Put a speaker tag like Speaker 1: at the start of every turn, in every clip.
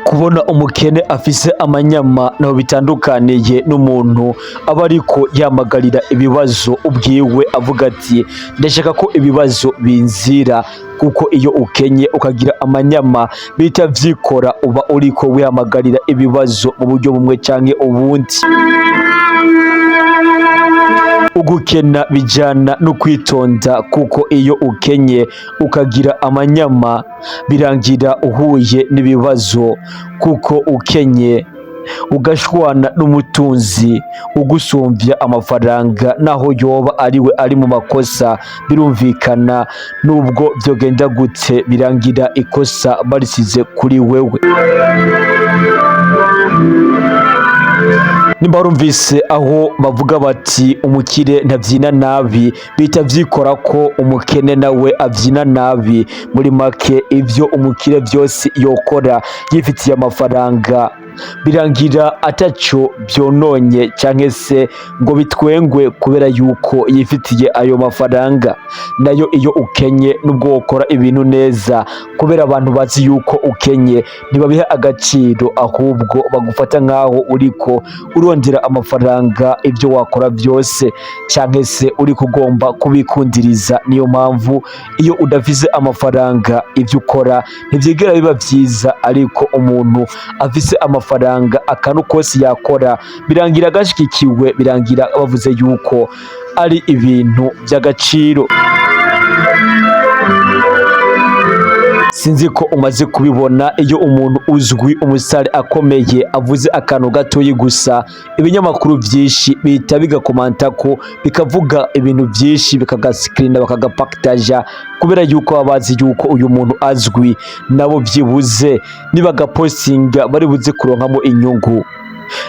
Speaker 1: kubona umukene afise amanyama naho bitandukaniye n'umuntu aba ariko yamagarira ibibazo ubwiwe avuga ati ndashaka ko ibibazo binzira, kuko iyo ukenye ukagira amanyama bita vyikora uba uriko wihamagarira ibibazo mu buryo bumwe canke ubundi. Ugukena bijana no kwitonda, kuko iyo ukenye ukagira amanyama birangira uhuye n'ibibazo, kuko ukenye ugashwana n'umutunzi ugusumvya amafaranga naho yoba ariwe ari mu makosa, birumvikana nubwo vyogenda gute birangira ikosa barisize kuri wewe. Nimba warumvise aho bavuga bati umukire ntavyina nabi, bita vyikora ko umukene nawe avyina nabi. Muri make ivyo umukire vyose yokora yifitiye amafaranga birangira ataco vyononye canke se ngo bitwengwe kubera yuko yifitiye ayo mafaranga. Nayo iyo ukenye nubwo wokora ibintu neza, kubera abantu bazi yuko ukenye ntibabiha agaciro, ahubwo bagufata nkaho uriko urondera amafaranga ivyo wakora vyose, canke se uriko ugomba kubikundiriza. Niyo mpamvu iyo udafise amafaranga ivyo ukora ntivyigera biba vyiza, ariko umuntu afise amafaranga akantu kose yakora birangira agashikikiwe, birangira bavuze yuko ari ibintu vy'agaciro. Sinzi ko umaze kubibona, iyo umuntu uzwi umusare akomeye avuze akantu gatoyi gusa, ibinyamakuru vyinshi bihita bigakomantako bikavuga ibintu vyinshi, bikagasikirina bakagapakitaja, kubera yuko babazi yuko uyu muntu azwi, nabo vyibuze nibagapostinga bari buze kuronkamo inyungu.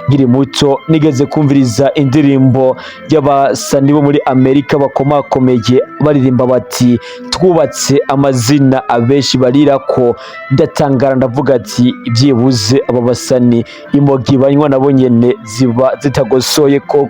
Speaker 1: Nkiri muto nigeze kumviriza indirimbo y'abasani bo muri Amerika bakomakomeye baririmba bati twubatse amazina abenshi barirako, ndatangara ndavuga ati vyibuze aba basani imogi banywa nabo nyene ziba zitagosoye koko.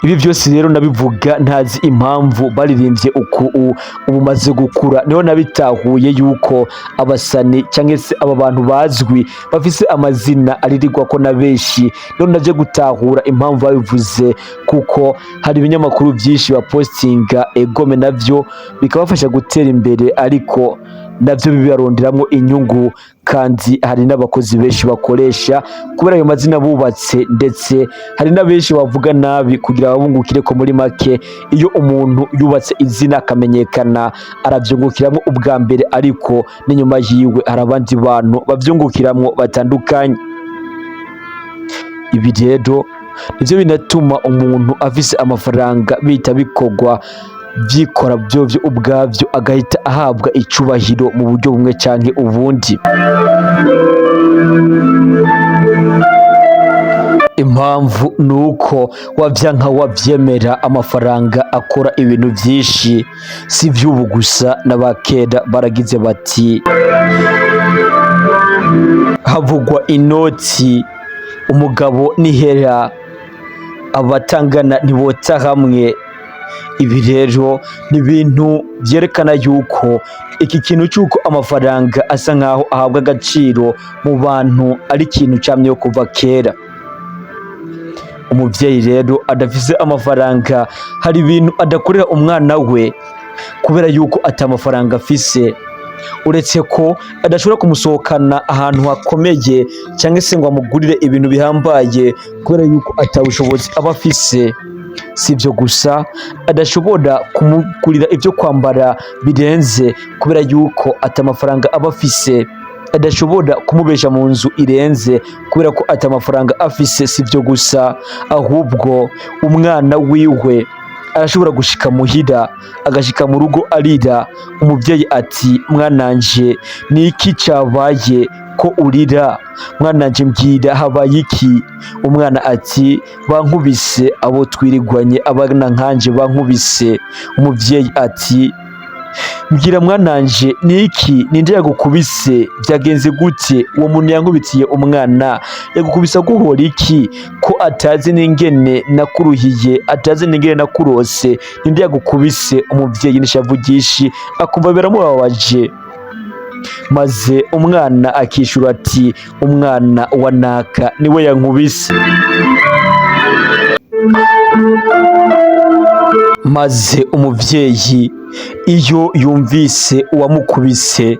Speaker 1: Ibi vyose rero nabivuga ntazi impamvu baririmbye uku ubumaze gukura, niho nabitahuye yuko abasani canke se aba bantu bazwi bafise amazina aririrwa ko na benshi, niho naje gutahura impamvu babivuze, kuko hari ibinyamakuru vyinshi bapostinga egome navyo bikabafasha gutera imbere, ariko navyo bibaronderamwo inyungu, kandi hari n'abakozi benshi bakoresha kubera ayo mazina bubatse, ndetse hari na benshi bavuga nabi kugira babungukire ko. Muri make iyo umuntu yubatse izina akamenyekana aravyungukiramwo ubwa mbere, ariko n'inyuma yiwe hari abandi bantu bavyungukiramwo batandukanye. Ibi rero nivyo binatuma umuntu afise amafaranga bita bikorwa vyikora vyovyo ubwavyo agahita ahabwa icubahiro mu buryo bumwe canke ubundi. Impamvu nuko wavyanka wavyemera, amafaranga akora ibintu vyinshi, si vy'ubu gusa n'abakera baragize bati havugwa inoti umugabo n'ihera, abatangana ntibota hamwe. Ibi rero ni ibintu vyerekana yuko iki kintu cy'uko amafaranga asa nkaho ahabwa agaciro mu bantu ari ikintu camye kuva kera. Umuvyeyi rero adafise amafaranga hari ibintu adakorera umwana we kubera yuko atamafaranga afise, uretse ko adashobora kumusohokana ahantu hakomeye cyangwa se ngo amugurire ibintu bihambaye kubera yuko atabushobozi aba afise. Sivyo gusa, adashobora kumugurira ivyo kwambara birenze kubera yuko atamafaranga aba afise, adashobora kumubesha mu nzu irenze kubera ko atamafaranga afise. Sivyo gusa, ahubwo umwana wiwe arashobora gushika muhira, agashika mu rugo arira, umuvyeyi ati mwananje ni iki cabaye ko urira? Mwananje mbwira habaye iki? Umwana ati bankubise, abo twirigwanye abana nkanje bankubise. Umuvyeyi ati mbwira mwananje ni iki? Ninde yagukubise? Vyagenze gute? Uwo muntu yankubitiye umwana yagukubisa guhora iki? Ko atazi n'ingene nakuruhiye, atazi n'ingene nakurose, ninde yagukubise? Umuvyeyi nishavugishi akumva biramubabaje. maze umwana akishura ati umwana wa naka niwe yankubise. Maze umuvyeyi iyo yumvise uwamukubise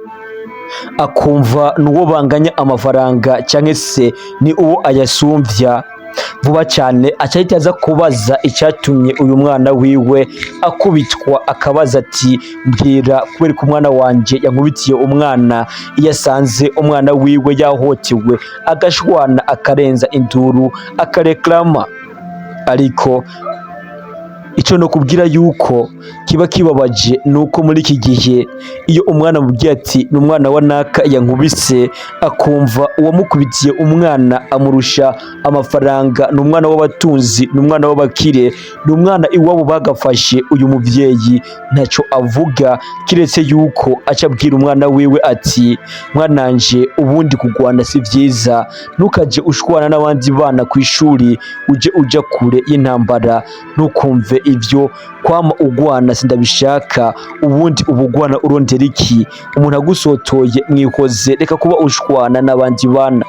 Speaker 1: akumva n'uwo banganya amafaranga canke se ni uwo ayasumvya, vuba cyane acahita aza kubaza icyatumye uyu mwana wiwe akubitwa, akabaza ati mbwira kubera ko umwana wanje yankubitiye umwana. Iyo asanze umwana wiwe yahotewe agashwana akarenza induru akareklama. Ariko icyo no kubwira yuko kiba kibabaje nuko muri iki gihe iyo umwana mubwiye ati ni umwana wa naka yankubise, akumva uwamukubitiye umwana amurusha amafaranga, ni umwana w'abatunzi, ni umwana w'abakire, ni umwana iwabo bagafashe, uyu muvyeyi ntacyo avuga kiretse yuko aca abwira umwana wiwe ati mwananje ubundi kugwana si vyiza, ntukaje ushwana n'abandi bana ku ishuri, uje uja kure y'intambara, ntukumve ivyo kwama ugwana sindabishaka, ubundi ubugwana urondera iki? Umuntu agusotoye mwikoze, reka kuba ushwana n'abandi bana.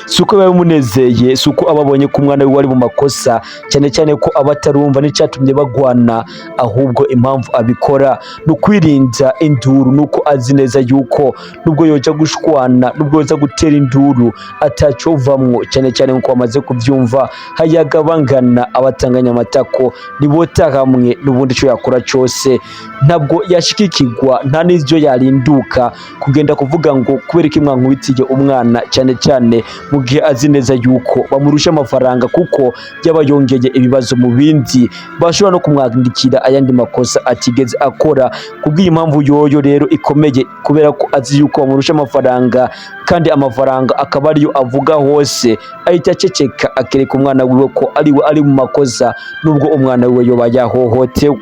Speaker 1: Suko biba bimunezeye, suko ababonye ko umwana wiwe ari mu makosa, cyane cyane ko abatarumva n'icyatumye bagwana, ahubwo impamvu abikora no kwirinda induru, nuko azi neza yuko nubwo yoja gushwana, nubwo yoza gutera induru atacovamwo, cyane cyane nko bamaze kuvyumva hayagabangana abatanganya amatako nibota hamwe, n'ubundi cyo yakora cyose ntabwo yashikikirwa, nta n'ivyo yarinduka kugenda kuvuga ngo kubera ko mwankubitiye umwana, cyane cyane mu gihe azi neza yuko bamurusha amafaranga, kuko yabayongeye ibibazo mu bindi, bashobora no kumwandikira ayandi makosa atigeze akora. Kubw'iyi mpamvu yoyo rero ikomeye, kubera ko azi yuko bamurusha amafaranga, kandi amafaranga akaba ariyo avuga hose, ahita aceceka akereka umwana wiwe ko ariwe ari mu makosa, nubwo umwana wiwe yoba yahohotewe.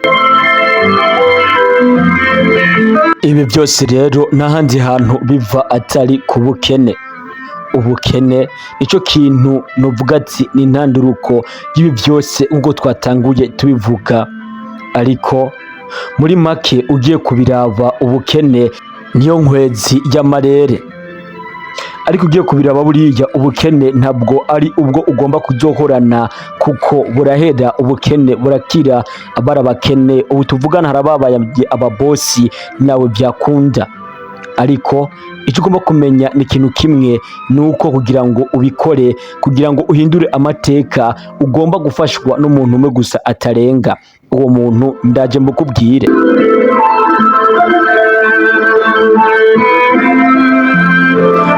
Speaker 1: Ibi byose rero n'ahandi hantu biva atari ku bukene. Ubukene nicyo kintu novuga ati ni intanduruko y'ibi byose ubwo twatanguye tubivuga. Ariko muri make ugiye kubiraba, ubukene niyo nkwezi y'amarere. Ariko ugiye kubiraba buriya ubukene ntabwo ari ubwo ugomba kuzohorana, kuko burahera, ubukene burakira. Abarabakene ubu tuvugana harababaye ababosi nawe byakunda. Ariko icyo ugomba kumenya ni ikintu kimwe, nuko kugira ngo ubikore, kugira ngo uhindure amateka, ugomba gufashwa n'umuntu umwe gusa atarenga. Uwo muntu ndaje mbukubwire.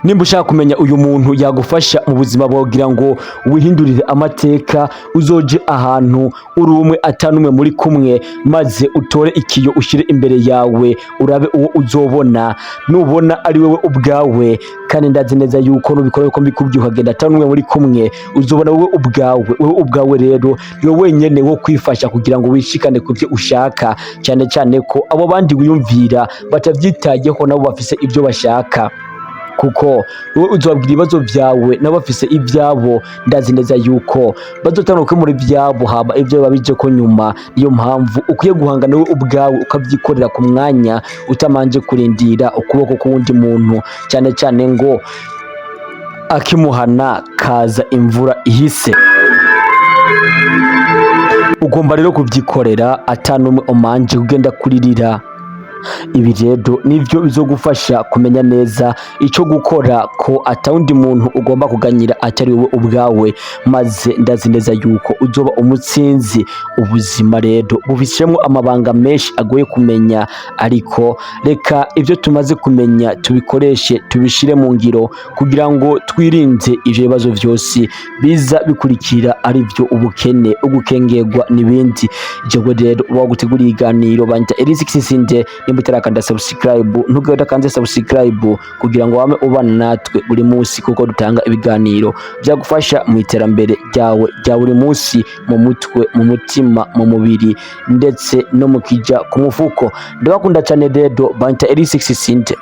Speaker 1: Nimba ushaka kumenya uyu muntu yagufasha mu buzima bwawe kugira ngo wihindurire amateka, uzoje ahantu uri umwe atanumwe muri kumwe, maze utore ikiyo ushyire imbere yawe, urabe uwo uzobona. Nubona ari wewe ubwawe, kandi ndazi neza yuko nubikora uko mbikubwiye ukagenda atanumwe muri kumwe, uzobona wowe ubwawe rero niwe wenyene wo kwifasha kugira ngo wishikane ku byo ushaka, cyane cyane ko abo bandi wiyumvira batavyitayeho, nabo bafise ibyo bashaka. Kuko wowe uzobabwira ibibazo byawe nabo bafise ibyabo, ndazi neza yuko bazotanuka muri byabo, haba ibyo babije ko nyuma. Niyo mpamvu ukwiye guhangana wowe ubwawe ukavyikorera ku mwanya, utamanje kurindira ukuboko k'uwundi muntu, cyane cyane ngo akimuhana kaza imvura ihise. Ugomba rero kubyikorera atanumwe umanje kugenda kuririra. Ibi rero nivyo bizogufasha kumenya neza icyo gukora, ko atawundi muntu ugomba kuganyira atari wowe ubwawe, maze ndazi neza yuko uzoba umutsinzi. Ubuzima rero bubishemwo amabanga menshi agoye kumenya, ariko reka ibyo tumaze kumenya tubikoreshe, tubishire mu ngiro, kugira ngo twirinde ivyo bibazo byose biza bikurikira, ari byo ubukene, ugukengerwa n'ibindi. Jewe rero waguteguriye iganiro banta Elisixisinde, nimba utarakanda subscribe ntugire udakanze subscribe, kugira ngo wame ubana natwe buri munsi, kuko dutanga ibiganiro byagufasha mu iterambere ryawe rya buri munsi, mu mutwe, mu mutima, mu mubiri, ndetse no mu kija ku mufuko. Ndabakunda cyane rero banta Elisixisinde.